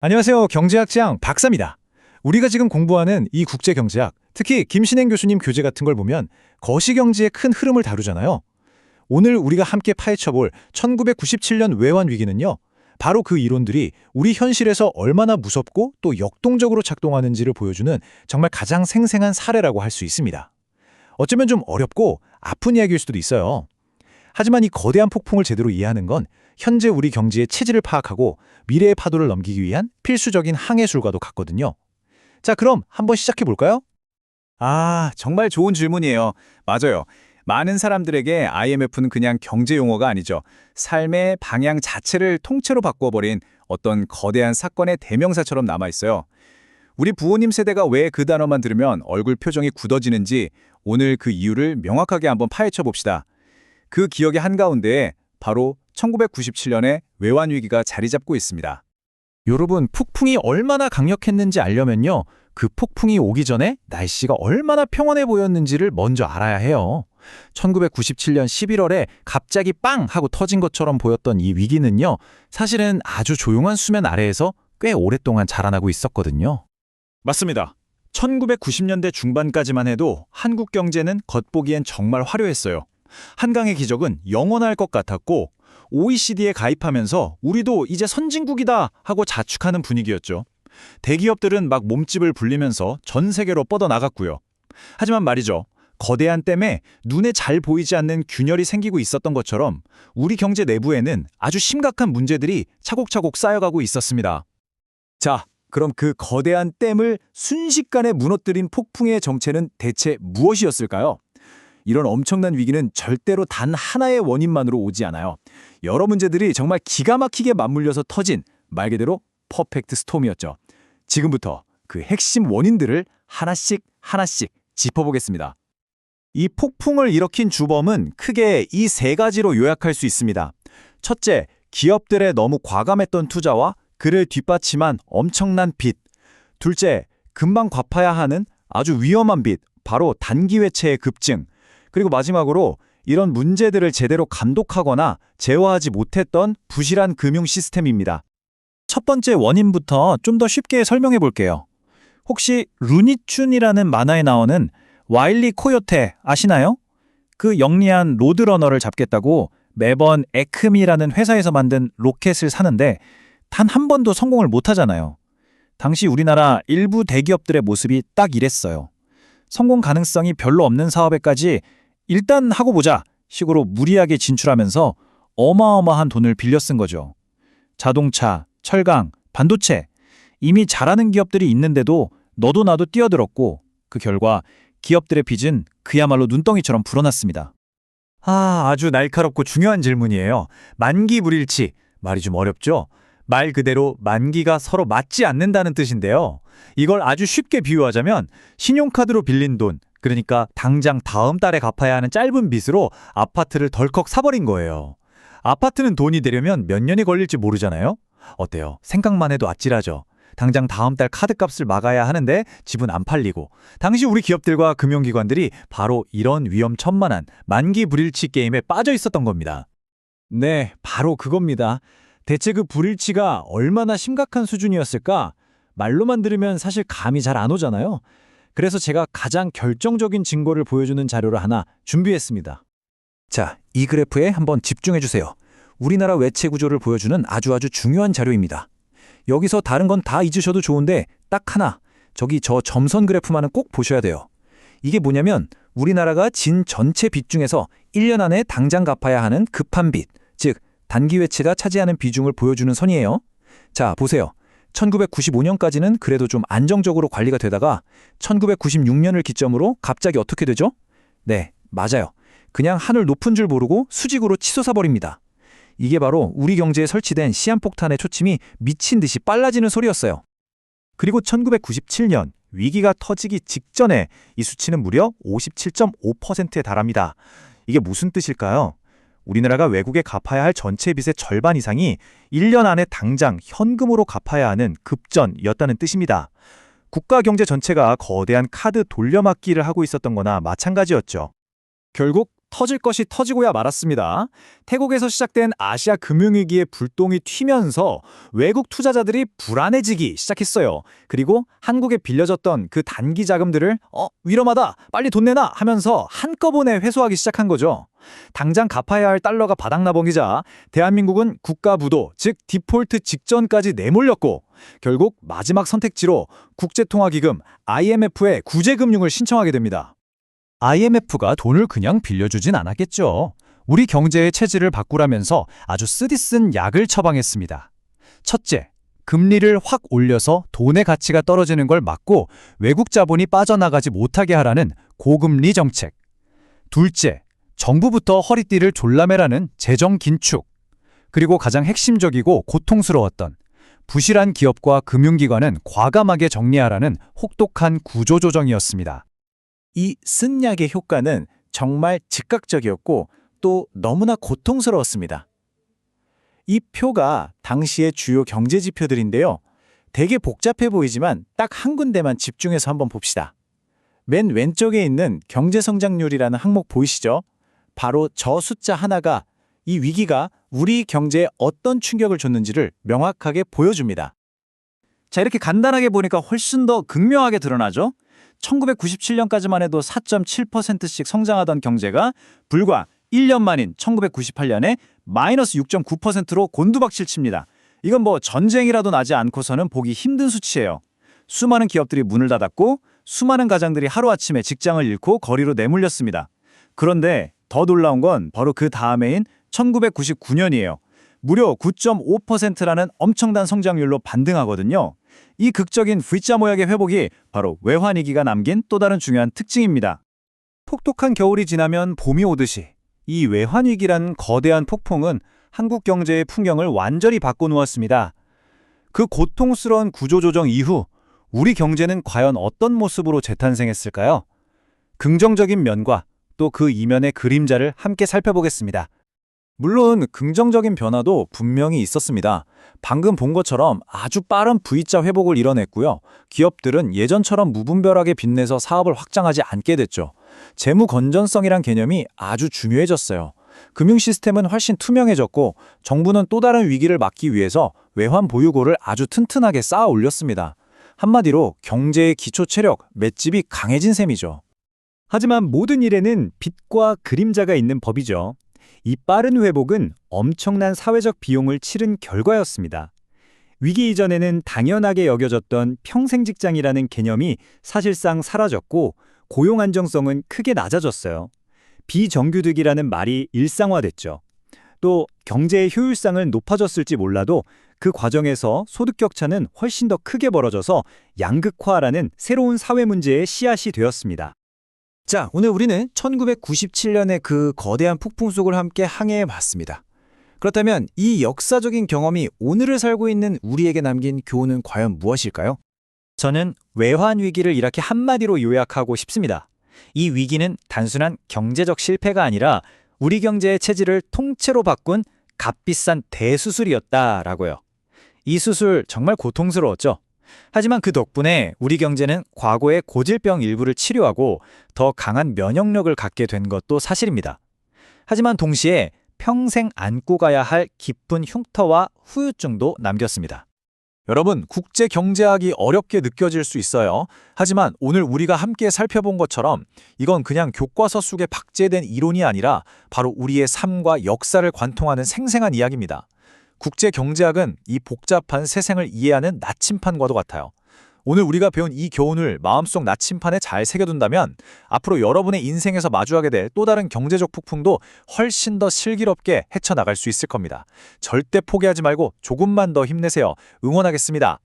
안녕하세요. 경제학장 박사입니다. 우리가 지금 공부하는 이 국제경제학, 특히 김신행 교수님 교재 같은 걸 보면 거시경제의 큰 흐름을 다루잖아요. 오늘 우리가 함께 파헤쳐볼 1997년 외환 위기는요. 바로 그 이론들이 우리 현실에서 얼마나 무섭고 또 역동적으로 작동하는지를 보여주는 정말 가장 생생한 사례라고 할 수 있습니다. 어쩌면 좀 어렵고 아픈 이야기일 수도 있어요. 하지만 이 거대한 폭풍을 제대로 이해하는 건 현재 우리 경제의 체질을 파악하고 미래의 파도를 넘기기 위한 필수적인 항해술과도 같거든요. 자, 그럼 한번 시작해 볼까요? 정말 좋은 질문이에요. 맞아요. 많은 사람들에게 IMF는 그냥 경제 용어가 아니죠. 삶의 방향 자체를 통째로 바꿔버린 어떤 거대한 사건의 대명사처럼 남아있어요. 우리 부모님 세대가 왜 그 단어만 들으면 얼굴 표정이 굳어지는지 오늘 그 이유를 명확하게 한번 파헤쳐 봅시다. 그 기억의 한가운데에 바로 1997년의 외환위기가 자리 잡고 있습니다. 여러분, 폭풍이 얼마나 강력했는지 알려면요. 그 폭풍이 오기 전에 날씨가 얼마나 평온해 보였는지를 먼저 알아야 해요. 1997년 11월에 갑자기 빵 하고 터진 것처럼 보였던 이 위기는요. 사실은 아주 조용한 수면 아래에서 꽤 오랫동안 자라나고 있었거든요. 맞습니다. 1990년대 중반까지만 해도 한국 경제는 겉보기엔 정말 화려했어요. 한강의 기적은 영원할 것 같았고 OECD에 가입하면서 우리도 이제 선진국이다 하고 자축하는 분위기였죠. 대기업들은 막 몸집을 불리면서 전 세계로 뻗어나갔고요. 하지만 말이죠. 거대한 댐에 눈에 잘 보이지 않는 균열이 생기고 있었던 것처럼 우리 경제 내부에는 아주 심각한 문제들이 차곡차곡 쌓여가고 있었습니다. 자, 그럼 그 거대한 댐을 순식간에 무너뜨린 폭풍의 정체는 대체 무엇이었을까요? 이런 엄청난 위기는 절대로 단 하나의 원인만으로 오지 않아요. 여러 문제들이 정말 기가 막히게 맞물려서 터진 말 그대로 퍼펙트 스톰이었죠. 지금부터 그 핵심 원인들을 하나씩 짚어보겠습니다. 이 폭풍을 일으킨 주범은 크게 이 세 가지로 요약할 수 있습니다. 첫째, 기업들의 너무 과감했던 투자와 그를 뒷받침한 엄청난 빚. 둘째, 금방 갚아야 하는 아주 위험한 빚, 바로 단기 회채의 급증. 그리고 마지막으로 이런 문제들을 제대로 감독하거나 제어하지 못했던 부실한 금융 시스템입니다. 첫 번째 원인부터 좀 더 쉽게 설명해 볼게요. 혹시 루니춘이라는 만화에 나오는 와일리 코요테 아시나요? 그 영리한 로드러너를 잡겠다고 매번 에크미라는 회사에서 만든 로켓을 사는데 단 한 번도 성공을 못 하잖아요. 당시 우리나라 일부 대기업들의 모습이 딱 이랬어요. 성공 가능성이 별로 없는 사업에까지 일단 하고 보자 식으로 무리하게 진출하면서 어마어마한 돈을 빌려 쓴 거죠. 자동차, 철강, 반도체 이미 잘하는 기업들이 있는데도 너도 나도 뛰어들었고 그 결과 기업들의 빚은 그야말로 눈덩이처럼 불어났습니다. 아주 날카롭고 중요한 질문이에요. 만기 불일치, 말이 좀 어렵죠? 말 그대로 만기가 서로 맞지 않는다는 뜻인데요. 이걸 아주 쉽게 비유하자면 신용카드로 빌린 돈, 그러니까 당장 다음 달에 갚아야 하는 짧은 빚으로 아파트를 덜컥 사버린 거예요. 아파트는 돈이 되려면 몇 년이 걸릴지 모르잖아요? 어때요? 생각만 해도 아찔하죠? 당장 다음 달 카드값을 막아야 하는데 집은 안 팔리고 당시 우리 기업들과 금융기관들이 바로 이런 위험천만한 만기 불일치 게임에 빠져 있었던 겁니다. 네, 바로 그겁니다. 대체 그 불일치가 얼마나 심각한 수준이었을까? 말로만 들으면 사실 감이 잘 안 오잖아요. 그래서 제가 가장 결정적인 증거를 보여주는 자료를 하나 준비했습니다. 자, 이 그래프에 한번 집중해 주세요. 우리나라 외채 구조를 보여주는 아주 중요한 자료입니다. 여기서 다른 건 다 잊으셔도 좋은데 딱 하나, 저기 저 점선 그래프만은 꼭 보셔야 돼요. 이게 뭐냐면 우리나라가 진 전체 빚 중에서 1년 안에 당장 갚아야 하는 급한 빚, 즉 단기 외채가 차지하는 비중을 보여주는 선이에요. 자, 보세요. 1995년까지는 그래도 좀 안정적으로 관리가 되다가 1996년을 기점으로 갑자기 어떻게 되죠? 네, 맞아요. 그냥 하늘 높은 줄 모르고 수직으로 치솟아 버립니다. 이게 바로 우리 경제에 설치된 시한폭탄의 초침이 미친 듯이 빨라지는 소리였어요. 그리고 1997년 위기가 터지기 직전에 이 수치는 무려 57.5%에 달합니다. 이게 무슨 뜻일까요? 우리나라가 외국에 갚아야 할 전체 빚의 절반 이상이 1년 안에 당장 현금으로 갚아야 하는 급전이었다는 뜻입니다. 국가 경제 전체가 거대한 카드 돌려막기를 하고 있었던 거나 마찬가지였죠. 결국 터질 것이 터지고야 말았습니다. 태국에서 시작된 아시아 금융위기의 불똥이 튀면서 외국 투자자들이 불안해지기 시작했어요. 그리고 한국에 빌려줬던 그 단기 자금들을 위험하다, 빨리 돈 내놔 하면서 한꺼번에 회수하기 시작한 거죠. 당장 갚아야 할 달러가 바닥나버리자 대한민국은 국가부도, 즉 디폴트 직전까지 내몰렸고 결국 마지막 선택지로 국제통화기금 IMF에 구제금융을 신청하게 됩니다. IMF가 돈을 그냥 빌려주진 않았겠죠. 우리 경제의 체질을 바꾸라면서 아주 쓰디쓴 약을 처방했습니다. 첫째, 금리를 확 올려서 돈의 가치가 떨어지는 걸 막고 외국 자본이 빠져나가지 못하게 하라는 고금리 정책. 둘째, 정부부터 허리띠를 졸라매라는 재정 긴축. 그리고 가장 핵심적이고 고통스러웠던 부실한 기업과 금융기관은 과감하게 정리하라는 혹독한 구조조정이었습니다. 이 쓴 약의 효과는 정말 즉각적이었고 또 너무나 고통스러웠습니다. 이 표가 당시의 주요 경제 지표들인데요. 되게 복잡해 보이지만 딱 한 군데만 집중해서 한번 봅시다. 맨 왼쪽에 있는 경제성장률이라는 항목 보이시죠? 바로 저 숫자 하나가 이 위기가 우리 경제에 어떤 충격을 줬는지를 명확하게 보여줍니다. 자, 이렇게 간단하게 보니까 훨씬 더 극명하게 드러나죠? 1997년까지만 해도 4.7%씩 성장하던 경제가 불과 1년 만인 1998년에 마이너스 6.9%로 곤두박질 칩니다. 이건 뭐 전쟁이라도 나지 않고서는 보기 힘든 수치예요. 수많은 기업들이 문을 닫았고 수많은 가장들이 하루아침에 직장을 잃고 거리로 내몰렸습니다. 그런데 더 놀라운 건 바로 그 다음해인 1999년이에요. 무려 9.5%라는 엄청난 성장률로 반등하거든요. 이 극적인 V자 모양의 회복이 바로 외환위기가 남긴 또 다른 중요한 특징입니다. 폭독한 겨울이 지나면 봄이 오듯이 이 외환위기라는 거대한 폭풍은 한국 경제의 풍경을 완전히 바꿔놓았습니다. 그 고통스러운 구조조정 이후 우리 경제는 과연 어떤 모습으로 재탄생했을까요? 긍정적인 면과 또 그 이면의 그림자를 함께 살펴보겠습니다. 물론 긍정적인 변화도 분명히 있었습니다. 방금 본 것처럼 아주 빠른 V자 회복을 이뤄냈고요. 기업들은 예전처럼 무분별하게 빚내서 사업을 확장하지 않게 됐죠. 재무 건전성이란 개념이 아주 중요해졌어요. 금융 시스템은 훨씬 투명해졌고 정부는 또 다른 위기를 막기 위해서 외환 보유고를 아주 튼튼하게 쌓아 올렸습니다. 한마디로 경제의 기초 체력, 맷집이 강해진 셈이죠. 하지만 모든 일에는 빛과 그림자가 있는 법이죠. 이 빠른 회복은 엄청난 사회적 비용을 치른 결과였습니다. 위기 이전에는 당연하게 여겨졌던 평생 직장이라는 개념이 사실상 사라졌고 고용 안정성은 크게 낮아졌어요. 비정규직이라는 말이 일상화됐죠. 또 경제의 효율성은 높아졌을지 몰라도 그 과정에서 소득 격차는 훨씬 더 크게 벌어져서 양극화라는 새로운 사회 문제의 씨앗이 되었습니다. 자, 오늘 우리는 1997년의 그 거대한 폭풍 속을 함께 항해해 봤습니다. 그렇다면 이 역사적인 경험이 오늘을 살고 있는 우리에게 남긴 교훈은 과연 무엇일까요? 저는 외환 위기를 이렇게 한마디로 요약하고 싶습니다. 이 위기는 단순한 경제적 실패가 아니라 우리 경제의 체질을 통째로 바꾼 값비싼 대수술이었다라고요. 이 수술 정말 고통스러웠죠. 하지만 그 덕분에 우리 경제는 과거의 고질병 일부를 치료하고 더 강한 면역력을 갖게 된 것도 사실입니다. 하지만 동시에 평생 안고 가야 할 깊은 흉터와 후유증도 남겼습니다. 여러분, 국제 경제학이 어렵게 느껴질 수 있어요. 하지만 오늘 우리가 함께 살펴본 것처럼 이건 그냥 교과서 속에 박제된 이론이 아니라 바로 우리의 삶과 역사를 관통하는 생생한 이야기입니다. 국제 경제학은 이 복잡한 세상을 이해하는 나침판과도 같아요. 오늘 우리가 배운 이 교훈을 마음속 나침판에 잘 새겨둔다면 앞으로 여러분의 인생에서 마주하게 될 또 다른 경제적 폭풍도 훨씬 더 슬기롭게 헤쳐나갈 수 있을 겁니다. 절대 포기하지 말고 조금만 더 힘내세요. 응원하겠습니다.